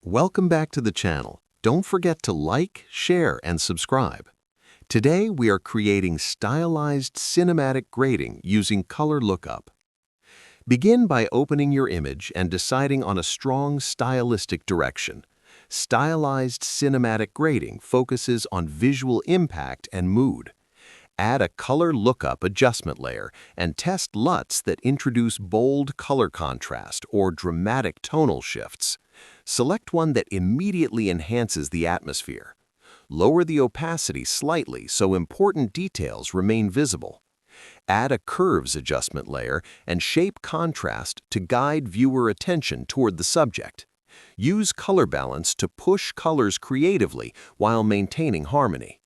Welcome back to the channel. Don't forget to like, share, and subscribe. Today we are creating stylized cinematic grading using color lookup. Begin by opening your image and deciding on a strong stylistic direction. Stylized cinematic grading focuses on visual impact and mood. Add a color lookup adjustment layer and test LUTs that introduce bold color contrast or dramatic tonal shifts. Select one that immediately enhances the atmosphere. Lower the opacity slightly so important details remain visible. Add a curves adjustment layer and shape contrast to guide viewer attention toward the subject. Use color balance to push colors creatively while maintaining harmony.